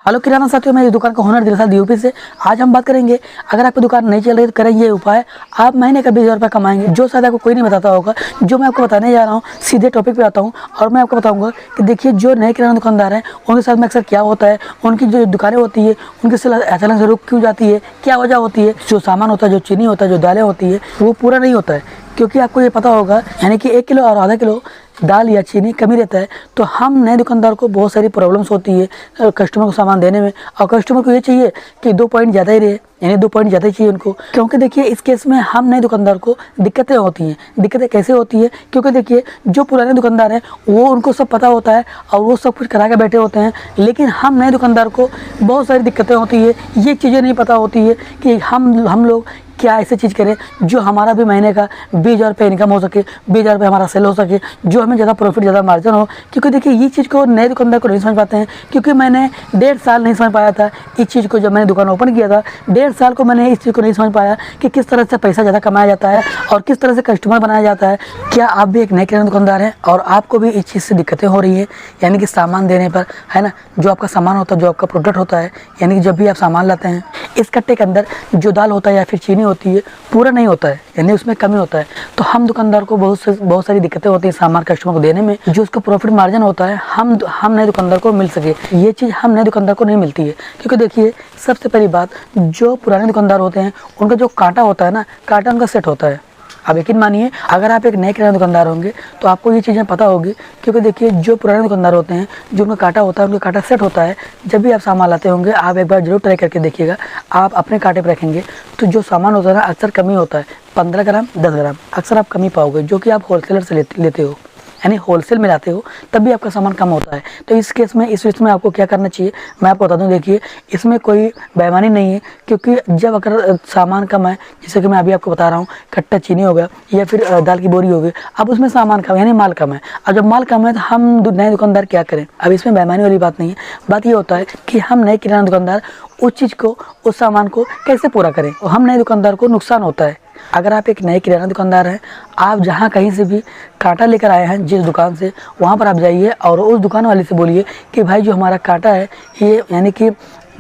Hello किराना साथियों, मैं इस दुकान का ओनर दिलशाद यूपी से। आज हम बात करेंगे, अगर आपकी दुकान नहीं चल रही तो करें ये उपाय, आप महीने का 20,000 रुपये कमाएंगे, जो शायद आपको कोई नहीं बताता होगा। जो मैं आपको बताने जा रहा हूँ, सीधे टॉपिक पे आता हूँ और मैं आपको बताऊंगा कि देखिए, जो नए किराना दुकानदार हैं उनके साथ में अक्सर क्या होता है, उनकी जो दुकानें होती है उनकी सेल अचानक से रुक क्यों जाती है, क्या वजह होती है। जो सामान होता है, जो चीनी होता है, जो दालें होती है, वो पूरा नहीं होता है। क्योंकि आपको ये पता होगा, यानी कि 1 किलो और आधा किलो दाल या चीनी कमी रहता है, तो हम नए दुकानदार को बहुत सारी प्रॉब्लम्स होती है कस्टमर को सामान देने में। और कस्टमर को ये चाहिए कि 2 पॉइंट ज़्यादा ही रहे, यानी 2 पॉइंट ज़्यादा ही चाहिए उनको। क्योंकि देखिए, इस केस में हम नए दुकानदार को दिक्कतें होती हैं। दिक्कतें कैसे होती है? क्योंकि देखिए, जो पुराने दुकानदार हैं वो उनको सब पता होता है और वो सब कुछ करा के बैठे होते हैं, लेकिन हम नए दुकानदार को बहुत सारी दिक्कतें होती है। ये चीज़ें नहीं पता होती है कि हम लोग क्या ऐसी चीज़ करें जो हमारा भी महीने का 20,000 रुपये इनकम हो सके, 20,000 रुपये हमारा सेल हो सके, जो हमें ज़्यादा प्रॉफिट, ज़्यादा मार्जिन हो। क्योंकि देखिए, ये चीज़ को नए दुकानदार को नहीं समझ पाते हैं। क्योंकि मैंने 1.5 साल नहीं समझ पाया था इस चीज़ को। जब मैंने दुकान ओपन किया था, 1.5 साल को मैंने इस चीज़ को नहीं समझ पाया कि किस तरह से पैसा ज़्यादा कमाया जाता है और किस तरह से कस्टमर बनाया जाता है। क्या आप भी एक नए किराना दुकानदार हैं और आपको भी इस चीज़ से दिक्कतें हो रही है, यानी कि सामान देने पर, है ना, जो आपका सामान होता है, जो आपका प्रोडक्ट होता है, यानी कि जब भी आप सामान लाते हैं, इस कट्टे के अंदर जो दाल होता है या फिर चीनी होती है पूरा नहीं होता है, यानी उसमें कमी होता है। तो हम दुकानदार को बहुत सारी दिक्कतें होती हैं सामान कस्टमर को देने में। जो उसका प्रॉफिट मार्जिन होता है, हम नए दुकानदार को मिल सके, ये चीज़ हम नए दुकानदार को नहीं मिलती है। क्योंकि देखिए, सबसे पहली बात, जो पुराने दुकानदार होते हैं उनका जो कांटा होता है ना, कांटा उनका सेट होता है। अब यकीन मानिए, अगर आप एक नए किराना दुकानदार होंगे तो आपको ये चीज़ें पता होगी। क्योंकि देखिए, जो पुराने दुकानदार होते हैं, जो उनका कांटा होता है, उनका कांटा सेट होता है। जब भी आप सामान लाते होंगे, आप एक बार जरूर ट्राई करके देखिएगा। आप अपने कांटे पर रखेंगे तो जो सामान होता है ना, अक्सर कमी होता है। 15 ग्राम, 10 ग्राम अक्सर आप कमी पाओगे, जो कि आप होलसेलर से लेते हो, यानी होलसेल में लाते हो, तब भी आपका सामान कम होता है। तो इस केस में, इस में आपको क्या करना चाहिए, मैं आपको बता दूं। देखिए, इसमें कोई बेईमानी नहीं है। क्योंकि जब अगर सामान कम है, जैसे कि मैं अभी आपको बता रहा हूँ, कट्टा चीनी हो गया या फिर दाल की बोरी हो गई, अब उसमें सामान कम है, यानी माल कम है। अब जब माल कम है तो हम नए दुकानदार क्या करें? अब इसमें बेईमानी वाली बात नहीं है। बात ये होता है कि हम नए किराना दुकानदार उस चीज़ को, उस सामान को कैसे पूरा करें। और हम नए दुकानदार को नुकसान होता है। अगर आप एक नए किराना दुकानदार हैं, आप जहाँ कहीं से भी कांटा लेकर आए हैं, जिस दुकान से, वहाँ पर आप जाइए और उस दुकान वाले से बोलिए कि भाई, जो हमारा कांटा है, ये यानी कि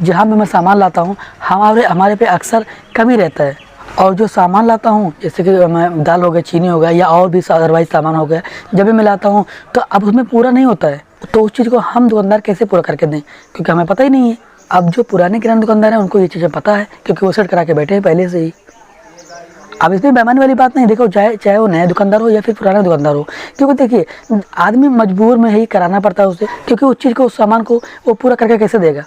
जहाँ पे मैं सामान लाता हूँ, हमारे पे अक्सर कमी रहता है। और जो सामान लाता हूँ, जैसे कि मैं दाल हो गया, चीनी हो गया या और भी अदरवाइज सामान हो गया, जब भी मैं लाता हूँ तो अब उसमें पूरा नहीं होता है। तो उस चीज़ को हम दुकानदार कैसे पूरा करके दें? क्योंकि हमें पता ही नहीं है। अब जो पुराने किराना दुकानदार हैं उनको ये चीज़ें पता है, क्योंकि वो सेट करा के बैठे हैं पहले से ही। अब इसमें बेईमानी वाली बात नहीं। देखो, चाहे वो नया दुकानदार हो या फिर पुराना दुकानदार हो, क्योंकि देखिए, आदमी मजबूर में ही कराना पड़ता है उसे। क्योंकि उस चीज़ को, उस सामान को वो पूरा करके कैसे देगा?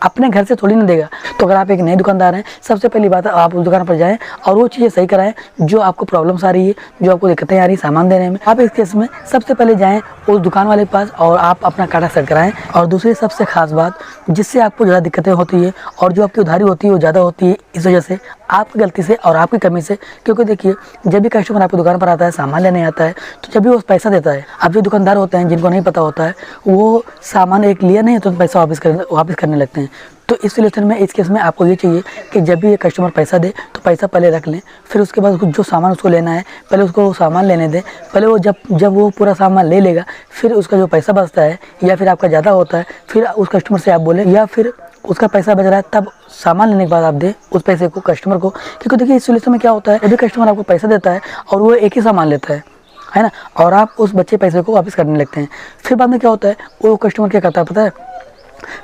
अपने घर से थोड़ी ना देगा। तो अगर आप एक नए दुकानदार हैं, सबसे पहली बात है, आप उस दुकान पर जाएं और वो चीज़ें सही कराएं जो आपको प्रॉब्लम्स आ रही है, जो आपको दिक्कतें आ रही है सामान देने में। आप इस केस में सबसे पहले जाएं उस दुकान वाले के पास और आप अपना कांटा सेट कराएं। और दूसरी सबसे खास बात, जिससे आपको ज़्यादा दिक्कतें होती है और जो आपकी उधारी होती है वो ज़्यादा होती है, इस वजह से, आपकी गलती से और आपकी कमी से। क्योंकि देखिए, जब भी कस्टमर आपकी दुकान पर आता है, सामान लेने आता है, तो जब भी वो पैसा देता है, अब जो दुकानदार होते हैं, जिनको नहीं पता होता है, वो सामान एक लिया नहीं तो पैसा वापस करने लगते हैं। तो इस रिलेशन में, इस केस में आपको ये चाहिए कि जब भी ये कस्टमर पैसा दे तो पैसा पहले रख लें। फिर उसके बाद जो सामान उसको लेना है, पहले उसको वो सामान लेने दें। पहले वो जब वो पूरा सामान ले लेगा, फिर उसका जो पैसा बचता है या फिर आपका ज़्यादा होता है, फिर उस कस्टमर से आप बोलें, या फिर उसका पैसा बच रहा है तब सामान लेने के बाद आप दें उस पैसे को कस्टमर को। क्योंकि देखिए, इस रिलेशन में क्या होता है, जब भी कस्टमर आपको पैसा देता है और वो एक ही सामान लेता है ना, और आप उस बच्चे पैसे को वापस करने लगते हैं, फिर बाद में क्या होता है, वो कस्टमर क्या करता है पता है?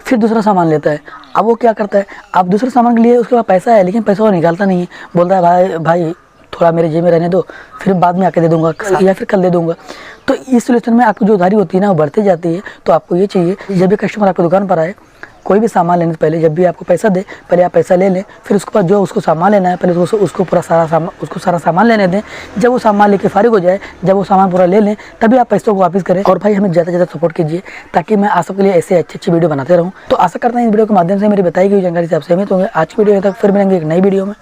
फिर दूसरा सामान लेता है। अब वो क्या करता है, अब दूसरे सामान के लिए उसके पास पैसा है, लेकिन पैसा वो निकालता नहीं है। बोलता है, भाई थोड़ा मेरे जेब में रहने दो, फिर बाद में आके दे दूंगा या फिर कल दे दूंगा। तो इस सिचुएशन में आपकी जो उधारी होती है ना, वो बढ़ती जाती है। तो आपको ये चाहिए, जब भी कस्टमर आपकी दुकान पर आए, कोई भी सामान लेने से पहले, जब भी आपको पैसा दे, पहले आप पैसा ले लें। फिर उसके बाद जो उसको सामान लेना है, पहले उसको सारा सामान लेने दें। जब वो सामान लेके फारिग हो जाए, जब वो सामान पूरा ले लें, तभी आप पैसों को वापस करें। और भाई, हमें ज़्यादा से ज़्यादा सपोर्ट कीजिए, ताकि मैं आप सबके लिए ऐसे अच्छी वीडियो बनाते रहूँ। तो आशा करता हूँ इस वीडियो के माध्यम से मेरी बताई गई जानकारी से आप सहमत होंगे। आज की वीडियो तक फिर मिलेंगे एक नई वीडियो में।